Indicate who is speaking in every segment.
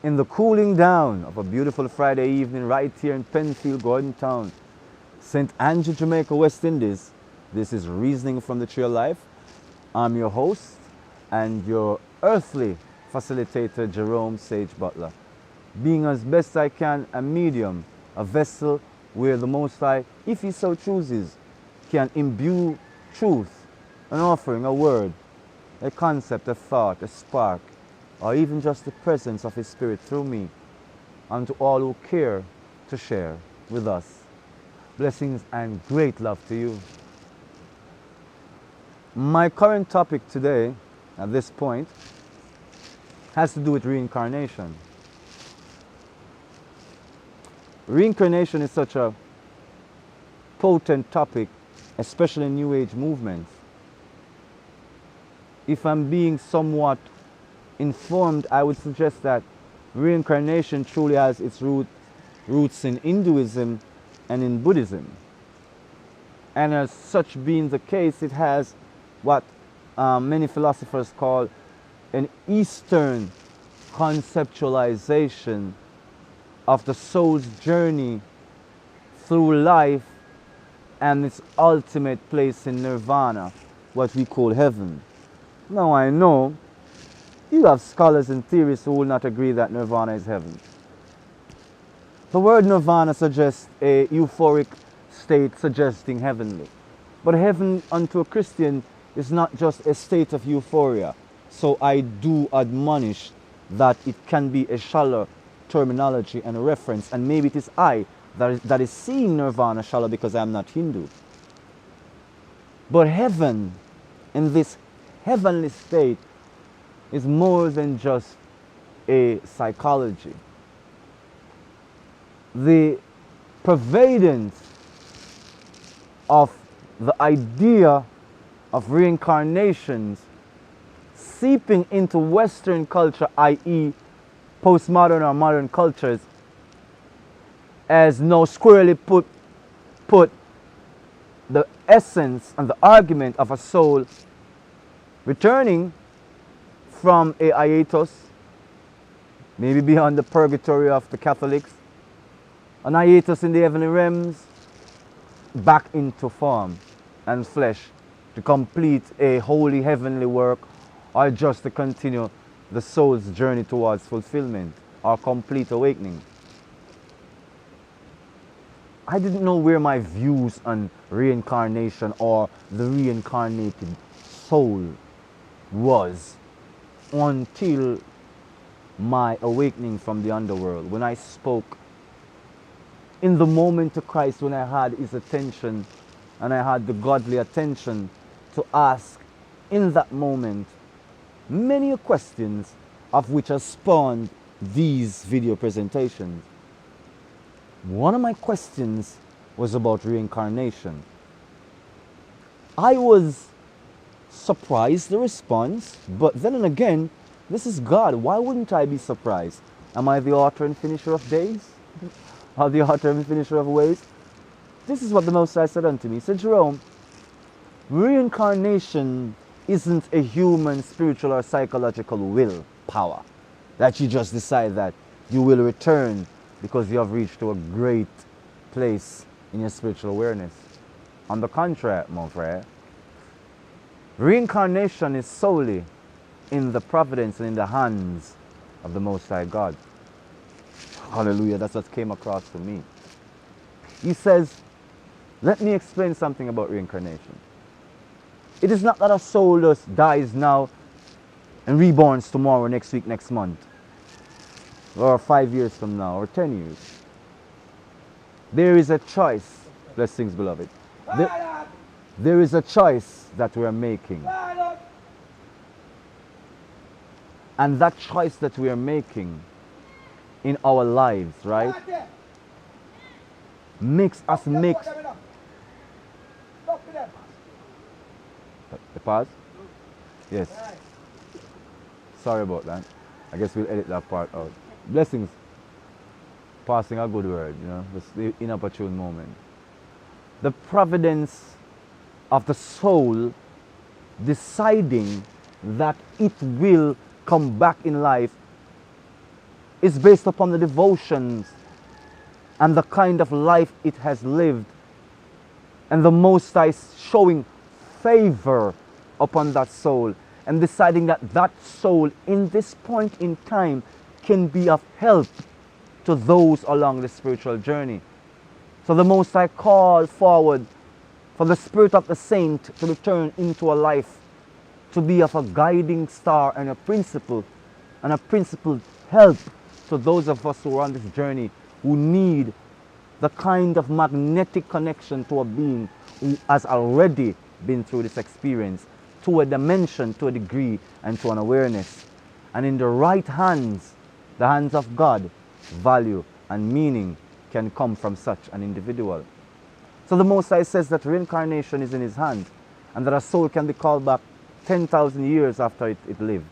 Speaker 1: in the cooling down of a beautiful Friday evening right here in Penfield, Gordon Town, St. Andrew, Jamaica, West Indies. This is Reasoning from the Tree of Life. I'm your host and your earthly facilitator, Jerome Sage Butler. Being as best I can a medium, a vessel where the Most High, if He so chooses, can imbue truth, an offering, a word, a concept, a thought, a spark, or even just the presence of His Spirit through me, unto all who care to share with us. Blessings and great love to you. My current topic today, at this point, has to do with reincarnation. Reincarnation is such a potent topic, especially in New Age movements. If I'm being somewhat informed, I would suggest that reincarnation truly has its roots in Hinduism and in Buddhism. And as such being the case, it has what many philosophers call an Eastern conceptualization of the soul's journey through life and its ultimate place in nirvana, what we call heaven. Now I know you have scholars and theorists who will not agree that nirvana is heaven. The word nirvana suggests a euphoric state suggesting heavenly. But heaven unto a Christian is not just a state of euphoria. So I do admonish that it can be a shallow terminology and a reference, and maybe it is I that is seeing nirvana shallow because I am not Hindu. But heaven, in this heavenly state, is more than just a psychology. The pervadance of the idea of reincarnations seeping into Western culture, i.e. postmodern or modern cultures, has now squarely put the essence and the argument of a soul returning from a hiatus, maybe beyond the purgatory of the Catholics, an hiatus in the heavenly realms, back into form and flesh to complete a holy heavenly work, or just to continue the soul's journey towards fulfillment or complete awakening. I didn't know where my views on reincarnation or the reincarnated soul was until my awakening from the underworld, when I spoke in the moment to Christ, when I had His attention and I had the godly attention to ask in that moment many questions of which have spawned these video presentations. One of my questions was about reincarnation. I was surprised the response, but then again, this is God. Why wouldn't I be surprised? Am I the author and finisher of days? Or the author and finisher of ways? This is what the Most High said unto me. He said, Jerome, reincarnation isn't a human, spiritual, or psychological will power that you just decide that you will return because you have reached to a great place in your spiritual awareness. On the contrary, mon frère, reincarnation is solely in the providence and in the hands of the Most High God. Hallelujah, that's what came across to me. He says, let me explain something about reincarnation. It is not that a soul just dies now and reborns tomorrow, next week, next month, or 5 years from now, or 10 years. There is a choice, blessings beloved. There is a choice that we are making. And that choice that we are making in our lives, right, makes us make... The pause? Yes. Sorry about that. I guess we'll edit that part out. Blessings. Passing a good word, you know, just the inopportune moment. The providence of the soul deciding that it will come back in life is based upon the devotions and the kind of life it has lived, and the Most High showing favor upon that soul and deciding that that soul in this point in time can be of help to those along the spiritual journey. So the Most High called forward for the spirit of the saint to return into a life, to be of a guiding star and a principled help to those of us who are on this journey, who need the kind of magnetic connection to a being who has already been through this experience, to a dimension, to a degree, and to an awareness. And in the right hands, the hands of God, value and meaning can come from such an individual. So the Most High says that reincarnation is in his hand, and that a soul can be called back 10,000 years after it lived.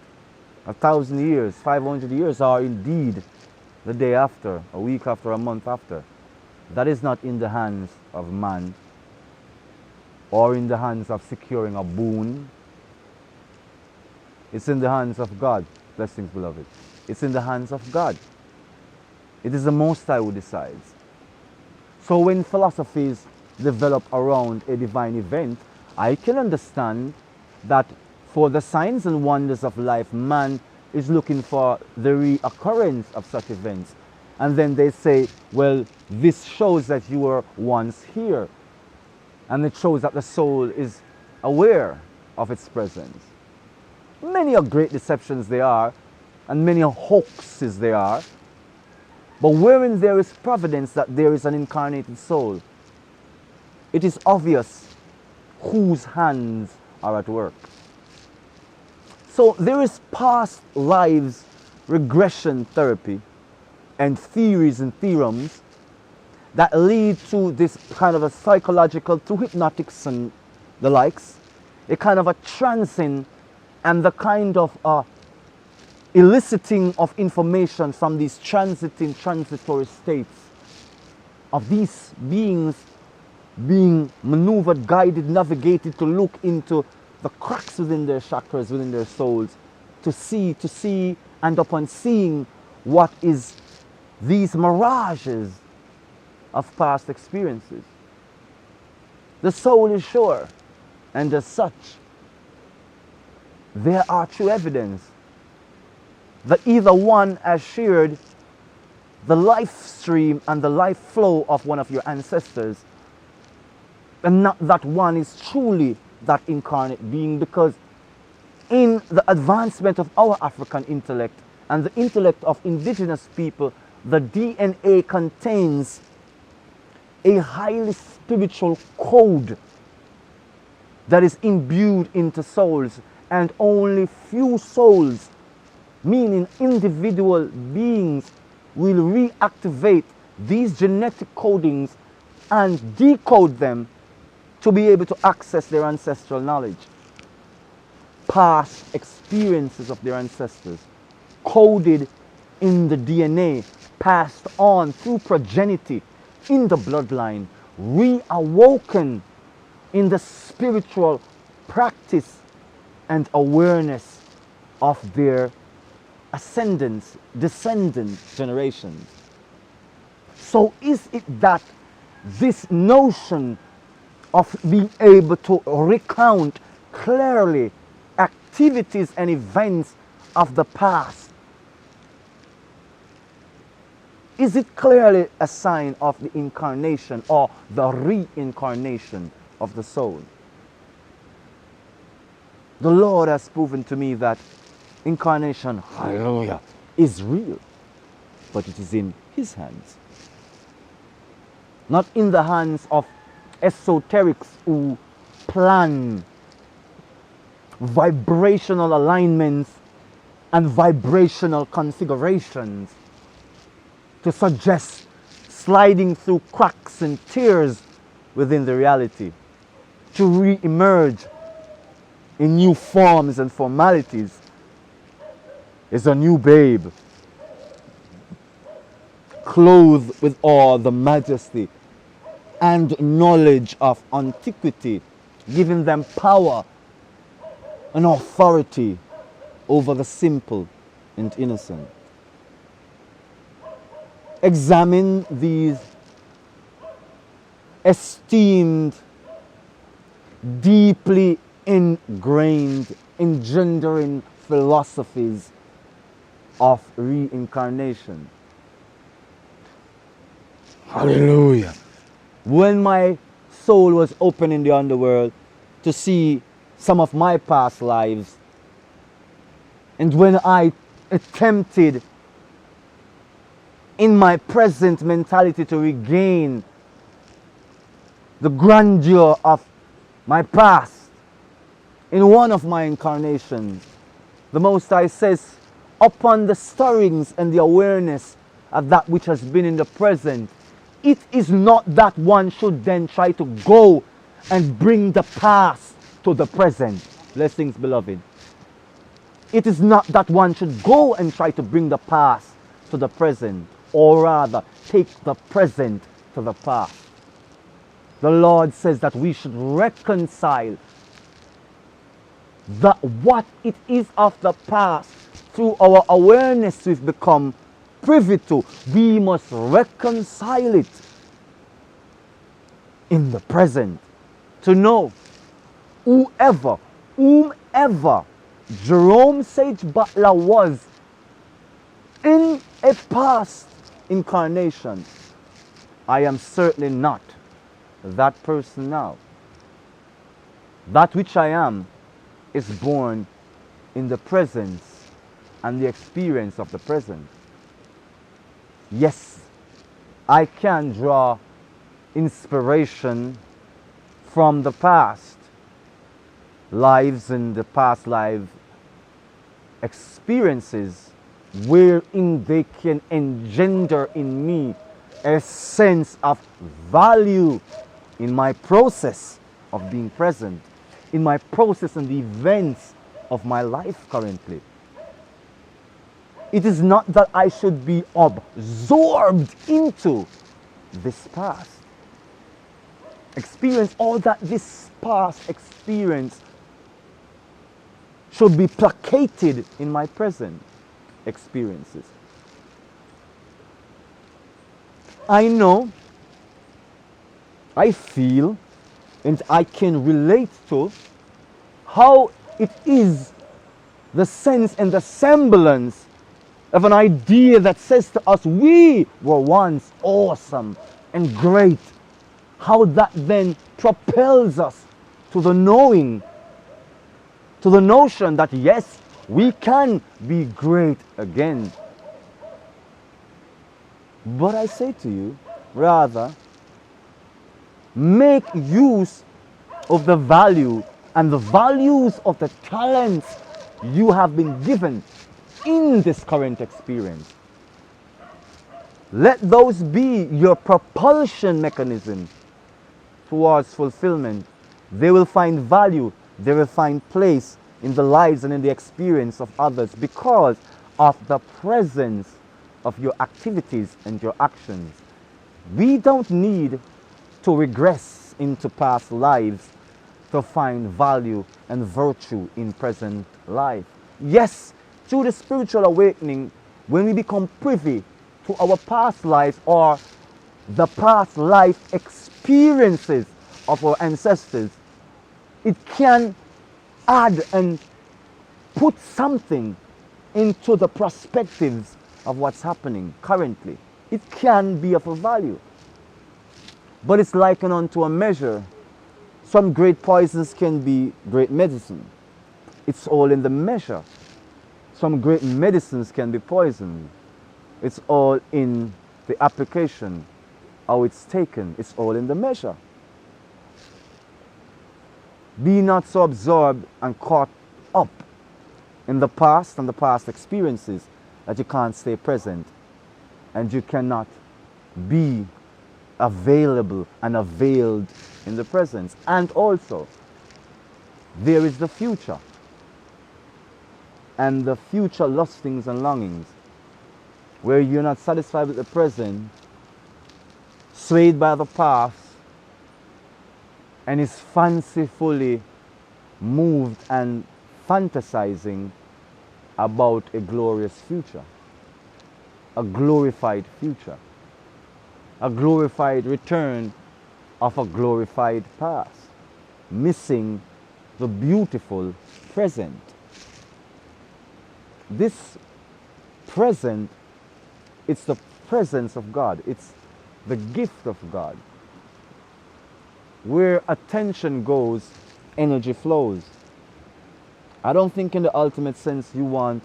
Speaker 1: 1,000 years, 500 years, or indeed the day after, a week after, a month after. That is not in the hands of man, or in the hands of securing a boon. It's in the hands of God. Blessings, beloved. It's in the hands of God. It is the Most High who decides. So when philosophies develop around a divine event, I can understand that for the signs and wonders of life, man is looking for the reoccurrence of such events. And then they say, well, this shows that you were once here. And it shows that the soul is aware of its presence. Many a great deceptions there are, and many a hoaxes there are. But wherein there is providence that there is an incarnated soul, it is obvious whose hands are at work. So there is past lives regression therapy and theories and theorems that lead to this kind of a psychological, through hypnotics and the likes, a kind of a trancing and the kind of eliciting of information from these transitory states of these beings being maneuvered, guided, navigated to look into the cracks within their chakras, within their souls, to see, and upon seeing what is these mirages of past experiences. The soul is sure, and as such, there are true evidence that either one has shared the life stream and the life flow of one of your ancestors, and not that one is truly that incarnate being, because in the advancement of our African intellect and the intellect of indigenous people, the DNA contains a highly spiritual code that is imbued into souls, and only few souls, meaning individual beings, will reactivate these genetic codings and decode them to be able to access their ancestral knowledge, past experiences of their ancestors, coded in the DNA, passed on through progeny in the bloodline, reawoken in the spiritual practice and awareness of their ascendants, descendant generations. So is it that this notion of being able to recount clearly activities and events of the past, is it clearly a sign of the incarnation or the reincarnation of the soul? The Lord has proven to me that incarnation, hallelujah, is real, but it is in His hands. Not in the hands of esoterics who plan vibrational alignments and vibrational configurations to suggest sliding through cracks and tears within the reality, to re-emerge in new forms and formalities, is a new babe, clothed with all the majesty and knowledge of antiquity, giving them power and authority over the simple and innocent. examine these esteemed, deeply ingrained, engendering philosophies of reincarnation. Hallelujah. When my soul was open in the underworld to see some of my past lives, and when I attempted in my present mentality to regain the grandeur of my past, in one of my incarnations, the Most High says, upon the stirrings and the awareness of that which has been in the present, it is not that one should then try to go and bring the past to the present. Blessings, beloved. It is not that one should go and try to bring the past to the present, or rather take the present to the past. The Lord says that we should reconcile that what it is of the past through our awareness we've become privy to. We must reconcile it in the present to know whomever Jerome Sage Butler was in a past incarnation, I am certainly not that person now. That which I am is born in the presence and the experience of the present. Yes, I can draw inspiration from the past lives and the past life experiences, wherein they can engender in me a sense of value in my process of being present, in my process and the events of my life currently. It is not that I should be absorbed into this past experience, or that this past experience should be placated in my present experiences. I know, I feel, and I can relate to how it is the sense and the semblance of an idea that says to us, we were once awesome and great. How that then propels us to the knowing, to the notion that yes, we can be great again. But I say to you, rather, make use of the value and the values of the talents you have been given in this current experience. Let those be your propulsion mechanism towards fulfillment. They will find value, they will find place in the lives and in the experience of others because of the presence of your activities and your actions. We don't need to regress into past lives to find value and virtue in present life. Yes, through the spiritual awakening, when we become privy to our past lives or the past life experiences of our ancestors, it can add and put something into the perspectives of what's happening currently. It can be of a value. But it's likened unto a measure. Some great poisons can be great medicine. It's all in the measure. Some great medicines can be poison. It's all in the application, how it's taken. It's all in the measure. Be not so absorbed and caught up in the past and the past experiences that you can't stay present and you cannot be available and availed in the present. And also, there is the future and the future lustings and longings, where you're not satisfied with the present, swayed by the past, and is fancifully moved and fantasizing about a glorious future, a glorified future. a glorified return of a glorified past, missing the beautiful present. This present, it's the presence of God. It's the gift of God. Where attention goes, energy flows. I don't think in the ultimate sense you want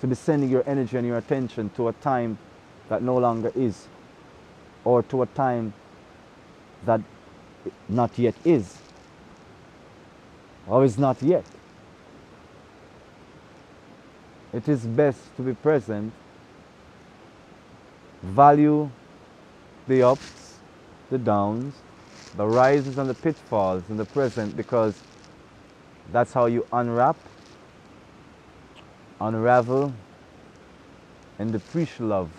Speaker 1: to be sending your energy and your attention to a time that no longer is, or to a time that not yet is, or is not yet. It is best to be present, value the ups, the downs, the rises and the pitfalls in the present, because that's how you unwrap, unravel, and appreciate love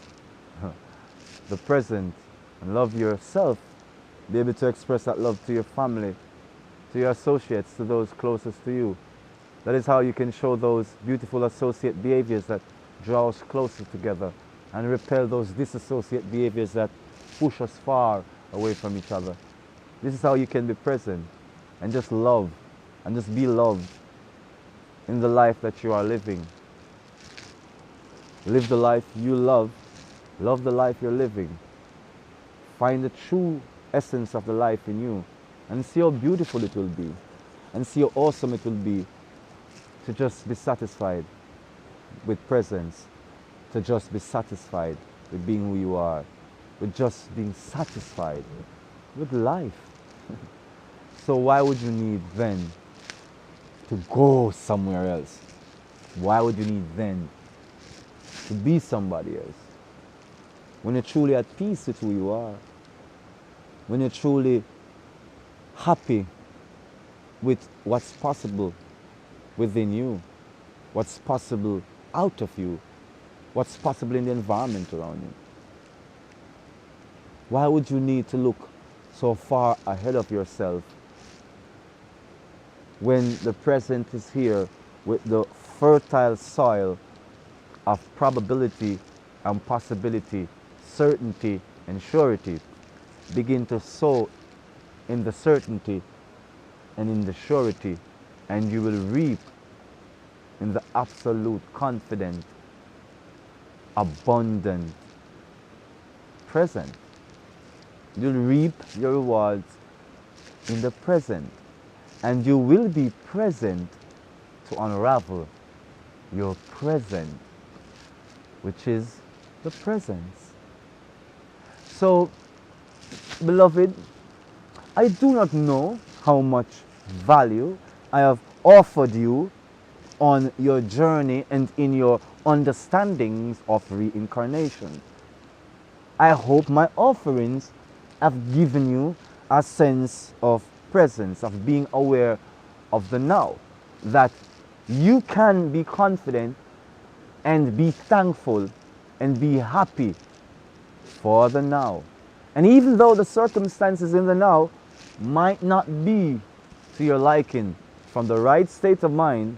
Speaker 1: the present, and love yourself. Be able to express that love to your family, to your associates, to those closest to you. That is how you can show those beautiful associate behaviors that draw us closer together, and repel those disassociate behaviors that push us far away from each other. This is how you can be present and just love and just be loved in the life that you are living. Live the life you love the life you're living. Find the true essence of the life in you, and see how beautiful it will be, and see how awesome it will be to just be satisfied with presence, to just be satisfied with being who you are, with just being satisfied with life. So why would you need then to go somewhere else? Why would you need then to be somebody else? When you're truly at peace with who you are, when you're truly happy with what's possible within you, what's possible out of you, what's possible in the environment around you. Why would you need to look so far ahead of yourself when the present is here with the fertile soil of probability and possibility, certainty and surety? Begin to sow in the certainty and in the surety, and you will reap in the absolute confident, abundant present. You'll reap your rewards in the present, and you will be present to unravel your present, which is the presence. So, beloved, I do not know how much value I have offered you on your journey and in your understandings of reincarnation. I hope my offerings have given you a sense of presence, of being aware of the now, that you can be confident and be thankful and be happy for the now. And even though the circumstances in the now might not be to your liking, from the right state of mind,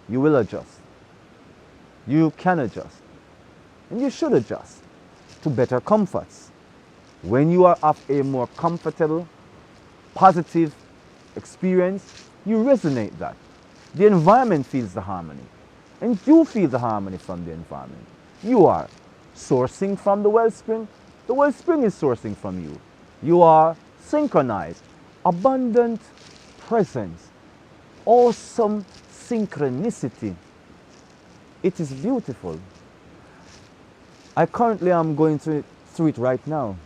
Speaker 1: you will adjust. You can adjust. And you should adjust to better comforts. When you are of a more comfortable, positive experience, you resonate that. The environment feels the harmony. And you feel the harmony from the environment. You are sourcing from the wellspring is sourcing from you. You are synchronized, abundant presence, awesome synchronicity. It is beautiful. I currently am going through it right now.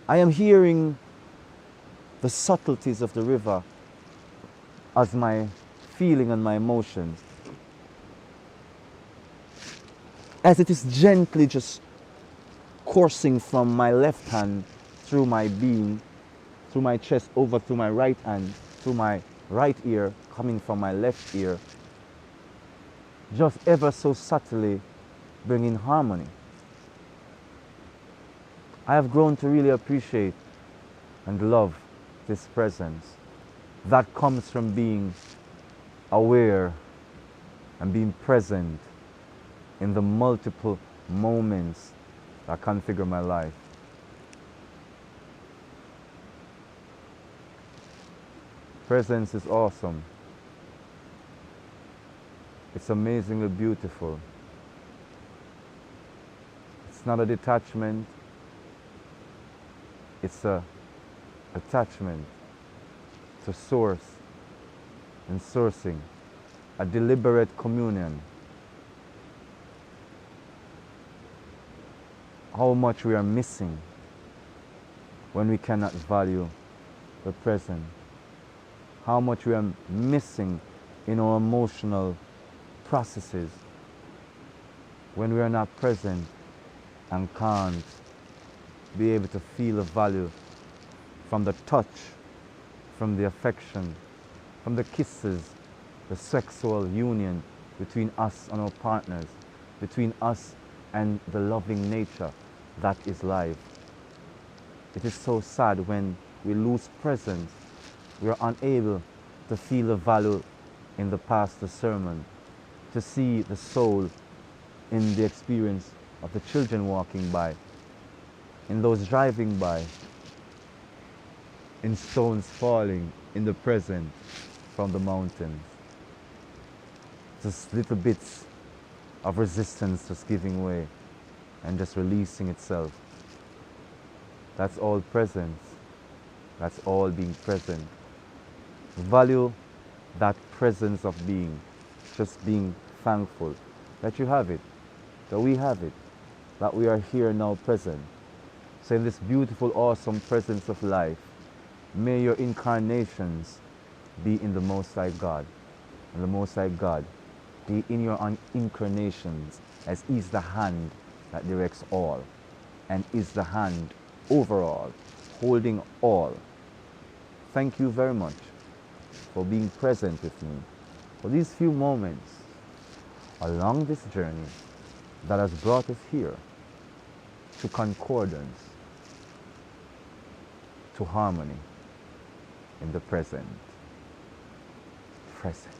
Speaker 1: I am hearing the subtleties of the river as my feeling and my emotions, as it is gently just coursing from my left hand through my being, through my chest, over through my right hand, through my right ear, coming from my left ear, just ever so subtly bringing harmony. I have grown to really appreciate and love this presence that comes from being aware and being present in the multiple moments that configure my life. Presence is awesome. It's amazingly beautiful. It's not a detachment, it's a attachment to source and sourcing, a deliberate communion. How much we are missing when we cannot value the present. How much we are missing in our emotional processes when we are not present and can't be able to feel the value from the touch, from the affection, from the kisses, the sexual union between us and our partners, between us and the loving nature that is life. It is so sad when we lose presence, we are unable to feel the value in the pastor's sermon, to see the soul in the experience of the children walking by, in those driving by, in stones falling in the present from the mountains. Just little bits of resistance just giving way and just releasing itself. That's all presence. That's all being present. Value that presence of being, just being thankful that you have it, that we have it, that we are here now present. So in this beautiful, awesome presence of life, may your incarnations be in the Most High God, and the Most High God be in your incarnations, as is the hand that directs all, and is the hand overall, holding all. Thank you very much for being present with me for these few moments along this journey that has brought us here to concordance, to harmony in the present. Present.